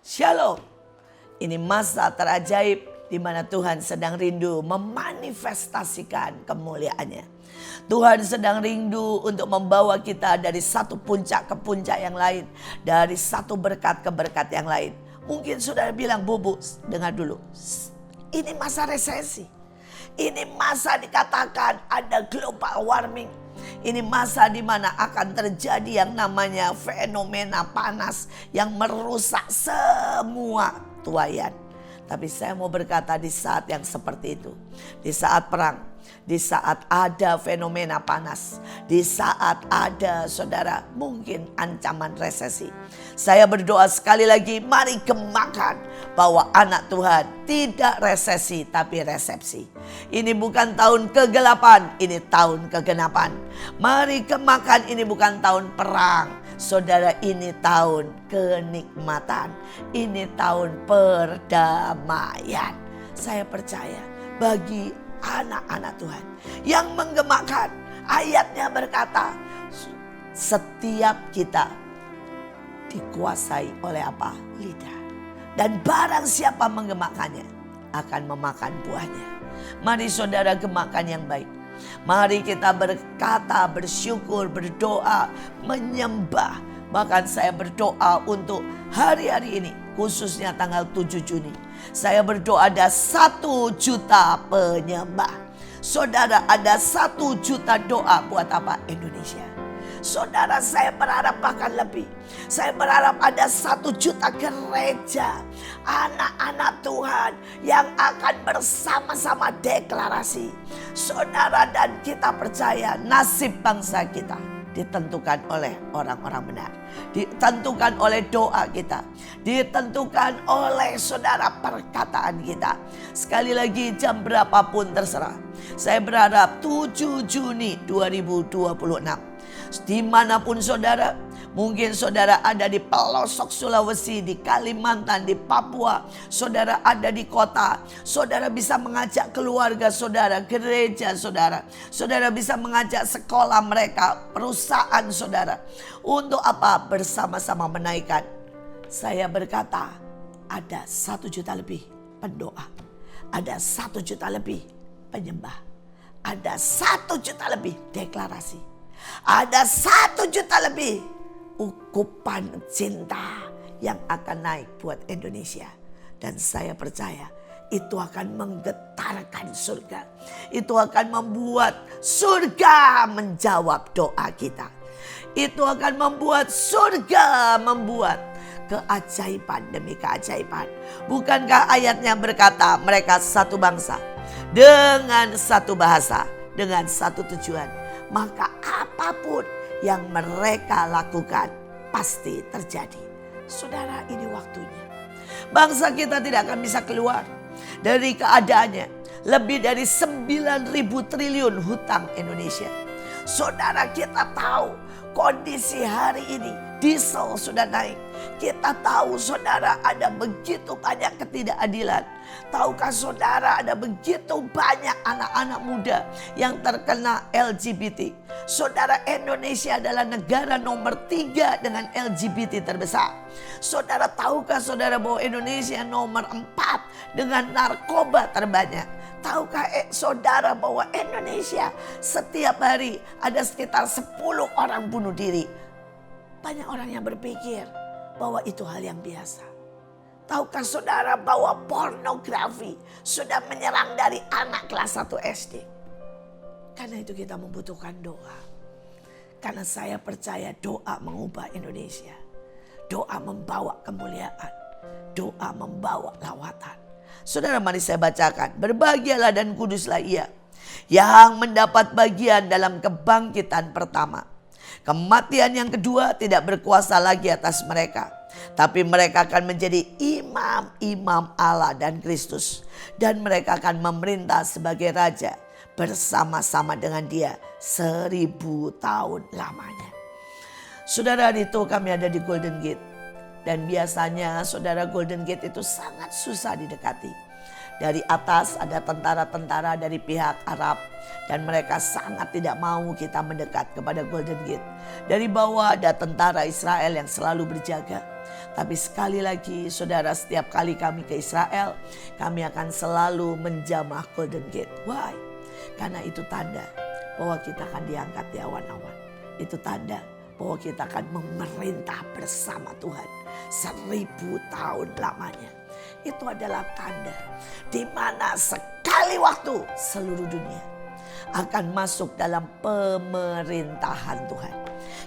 Shalom. Ini masa terajaib di mana Tuhan sedang rindu memanifestasikan kemuliaannya. Tuhan sedang rindu untuk membawa kita dari satu puncak ke puncak yang lain. Dari satu berkat ke berkat yang lain. Mungkin saudara bilang, "Bubu, dengar dulu. Ini masa resesi. Ini masa dikatakan ada global warming. Ini masa di mana akan terjadi yang namanya fenomena panas yang merusak semua tuayan." Tapi saya mau berkata di saat yang seperti itu, di saat perang, di saat ada fenomena panas, di saat ada saudara mungkin ancaman resesi, saya berdoa sekali lagi, mari gemakan bahwa anak Tuhan tidak resesi tapi resepsi. Ini bukan tahun kegelapan, ini tahun kegenapan. Mari gemakan, ini bukan tahun perang. Saudara, ini tahun kenikmatan. Ini tahun perdamaian. Saya percaya bagi anak-anak Tuhan yang menggemakan, ayatnya berkata, setiap kita dikuasai oleh apa? Lidah. Dan barang siapa menggemakannya akan memakan buahnya. Mari saudara gemakan yang baik. Mari kita berkata, bersyukur, berdoa, menyembah. Bahkan saya berdoa untuk hari-hari ini, khususnya tanggal 7 Juni. Saya berdoa ada 1 juta penyembah. Saudara, ada 1 juta doa buat apa? Indonesia. Saudara, saya berharap bahkan lebih. Saya berharap ada 1 juta gereja, anak-anak Tuhan yang akan bersama-sama deklarasi. Saudara, dan kita percaya nasib bangsa kita ditentukan oleh orang-orang benar. Ditentukan oleh doa kita. Ditentukan oleh saudara perkataan kita. Sekali lagi, jam berapapun terserah. Saya berharap 7 Juni 2026. Dimanapun saudara, mungkin saudara ada di pelosok Sulawesi, di Kalimantan, di Papua, saudara ada di kota, saudara bisa mengajak keluarga saudara, gereja saudara, saudara bisa mengajak sekolah mereka, perusahaan saudara, untuk apa? Bersama-sama menaikkan. Saya berkata, ada 1 juta lebih pendoa, ada 1 juta lebih penyembah, ada 1 juta lebih deklarasi. Ada 1 juta lebih ukupan cinta yang akan naik buat Indonesia. Dan saya percaya itu akan menggetarkan surga. Itu akan membuat surga menjawab doa kita. Itu akan membuat surga membuat keajaiban demi keajaiban. Bukankah ayatnya berkata mereka satu bangsa, dengan satu bahasa, dengan satu tujuan. Maka apapun yang mereka lakukan pasti terjadi. Saudara, ini waktunya. Bangsa kita tidak akan bisa keluar dari keadaannya. Lebih dari 9.000 triliun hutang Indonesia. Saudara, kita tahu kondisi hari ini. Diesel sudah naik. Kita tahu saudara ada begitu banyak ketidakadilan. Tahukah saudara ada begitu banyak anak-anak muda yang terkena LGBT. Saudara, Indonesia adalah negara nomor 3 dengan LGBT terbesar. Saudara, tahukah saudara bahwa Indonesia nomor 4 dengan narkoba terbanyak. Tahukah saudara bahwa Indonesia setiap hari ada sekitar 10 orang bunuh diri. Banyak orang yang berpikir bahwa itu hal yang biasa. Tahukah saudara bahwa pornografi sudah menyerang dari anak kelas 1 SD? Karena itu kita membutuhkan doa. Karena saya percaya doa mengubah Indonesia. Doa membawa kemuliaan. Doa membawa lawatan. Saudara, mari saya bacakan. Berbahagialah dan kuduslah ia yang mendapat bagian dalam kebangkitan pertama. Kematian yang kedua tidak berkuasa lagi atas mereka. Tapi mereka akan menjadi imam-imam Allah dan Kristus. Dan mereka akan memerintah sebagai raja bersama-sama dengan dia 1000 tahun lamanya. Saudara, itu kami ada di Golden Gate. Dan biasanya saudara, Golden Gate itu sangat susah didekati. Dari atas ada tentara-tentara dari pihak Arab dan mereka sangat tidak mau kita mendekat kepada Golden Gate. Dari bawah ada tentara Israel yang selalu berjaga. Tapi sekali lagi saudara, setiap kali kami ke Israel, kami akan selalu menjamah Golden Gate. Why? Karena itu tanda bahwa kita akan diangkat di awan-awan. Itu tanda bahwa kita akan memerintah bersama Tuhan 1000 tahun lamanya. Itu adalah tanda di mana sekali waktu seluruh dunia akan masuk dalam pemerintahan Tuhan.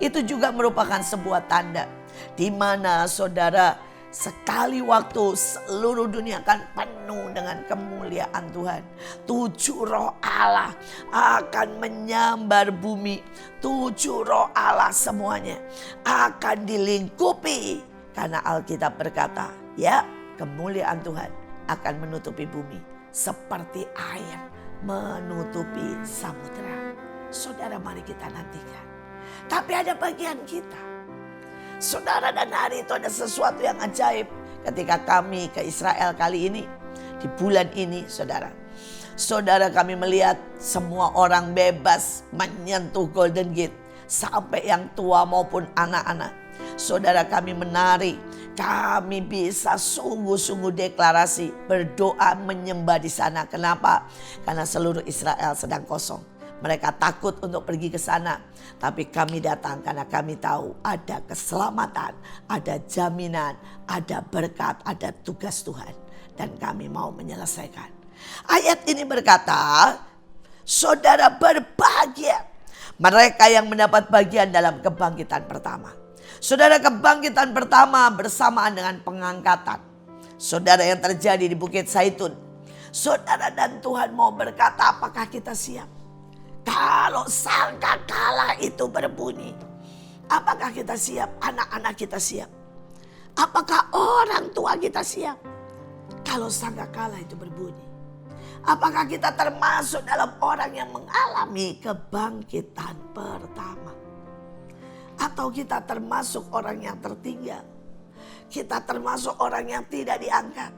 Itu juga merupakan sebuah tanda di mana saudara, sekali waktu seluruh dunia akan penuh dengan kemuliaan Tuhan. 7 roh Allah akan menyambar bumi. 7 roh Allah semuanya akan dilingkupi. Karena Alkitab berkata, ya, kemuliaan Tuhan akan menutupi bumi seperti air menutupi samudera. Saudara, mari kita nantikan. Tapi ada bagian kita. Saudara, dan hari itu ada sesuatu yang ajaib ketika kami ke Israel kali ini. Di bulan ini saudara kami melihat semua orang bebas menyentuh Golden Gate. Sampai yang tua maupun anak-anak. Saudara, kami menari. Kami bisa sungguh-sungguh deklarasi, berdoa, menyembah di sana. Kenapa? Karena seluruh Israel sedang kosong. Mereka takut untuk pergi ke sana. Tapi kami datang karena kami tahu ada keselamatan, ada jaminan, ada berkat, ada tugas Tuhan. Dan kami mau menyelesaikan. Ayat ini berkata, saudara, berbahagia mereka yang mendapat bagian dalam kebangkitan pertama. Saudara, kebangkitan pertama bersamaan dengan pengangkatan. Saudara, yang terjadi di Bukit Zaitun. Saudara, dan Tuhan mau berkata, apakah kita siap? Kalau sangkakala itu berbunyi, apakah kita siap? Anak-anak kita siap? Apakah orang tua kita siap? Kalau sangkakala itu berbunyi, apakah kita termasuk dalam orang yang mengalami kebangkitan pertama? Atau kita termasuk orang yang tertinggal? Kita termasuk orang yang tidak diangkat?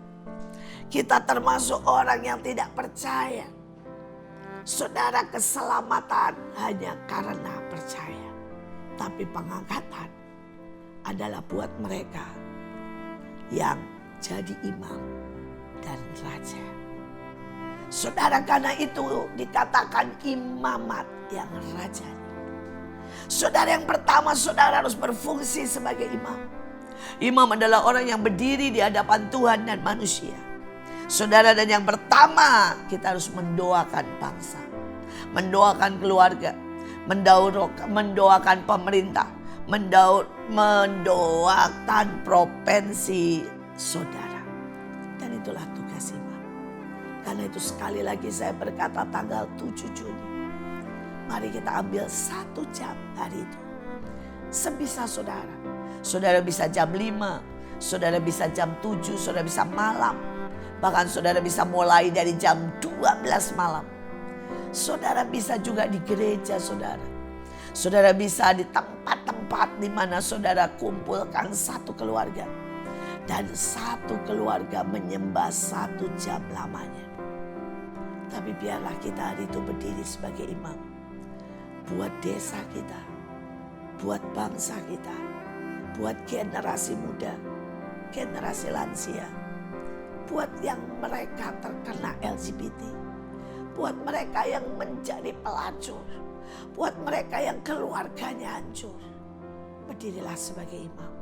Kita termasuk orang yang tidak percaya? Saudara, keselamatan hanya karena percaya. Tapi pengangkatan adalah buat mereka yang jadi imam dan raja. Saudara, karena itu dikatakan imamat yang raja. Saudara, yang pertama, saudara harus berfungsi sebagai imam. Imam adalah orang yang berdiri di hadapan Tuhan dan manusia. Saudara, dan yang pertama, kita harus mendoakan bangsa, mendoakan keluarga, mendoakan pemerintah, mendoakan provinsi saudara. Dan itulah tugas imam. Karena itu sekali lagi saya berkata tanggal 7 Juni. Mari kita ambil 1 jam hari itu. Sebisa saudara. Saudara bisa jam 5, saudara bisa jam 7, saudara bisa malam. Bahkan saudara bisa mulai dari jam 12 malam. Saudara bisa juga di gereja saudara. Saudara bisa di tempat-tempat di mana saudara kumpulkan satu keluarga. Dan satu keluarga menyembah 1 jam lamanya. Tapi biarlah kita hari itu berdiri sebagai imam. Buat desa kita, buat bangsa kita, buat generasi muda, generasi lansia, buat yang mereka terkena LGBT, buat mereka yang menjadi pelacur, buat mereka yang keluarganya hancur. Berdirilah sebagai imam.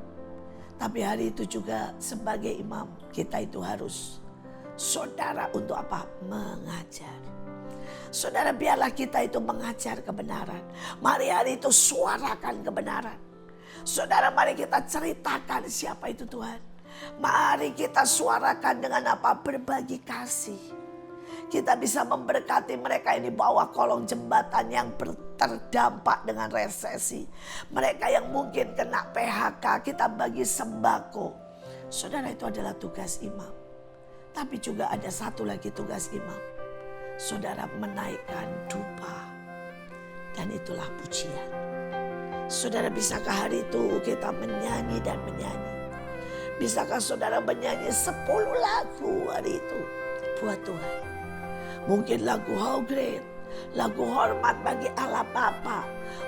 Tapi hari itu juga sebagai imam kita itu harus, saudara, untuk apa? Mengajar. Saudara, biarlah kita itu mengajar kebenaran. Mari hari itu suarakan kebenaran. Saudara, mari kita ceritakan siapa itu Tuhan. Mari kita suarakan dengan apa? Berbagi kasih. Kita bisa memberkati mereka yang di bawah kolong jembatan yang terdampak dengan resesi. Mereka yang mungkin kena PHK, kita bagi sembako. Saudara, itu adalah tugas imam. Tapi juga ada satu lagi tugas imam. Saudara, menaikkan dupa. Dan itulah pujian. Saudara, bisakah hari itu kita menyanyi dan menyanyi? Bisakah saudara menyanyi 10 lagu hari itu? buat Tuhan. Mungkin lagu How Great, lagu hormat bagi Allah Bapa.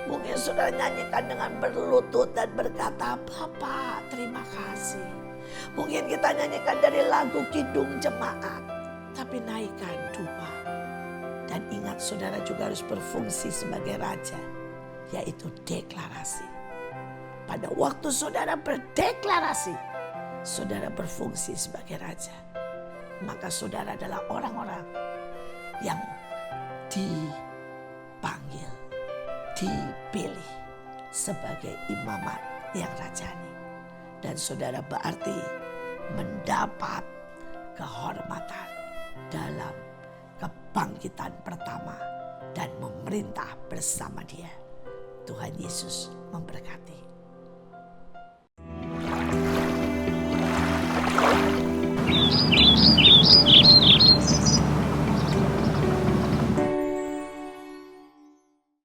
Mungkin saudara nyanyikan dengan berlutut dan berkata, Bapa terima kasih. Mungkin kita nyanyikan dari lagu Kidung Jemaat, tapi naikkan dupa. Dan ingat saudara juga harus berfungsi sebagai raja, yaitu deklarasi. Pada waktu saudara berdeklarasi, saudara berfungsi sebagai raja. Maka saudara adalah orang-orang yang dipanggil, dipilih sebagai imamat yang rajani. Dan saudara berarti mendapat kehormatan dalam kebangkitan pertama dan memerintah bersama Dia. Tuhan Yesus memberkati.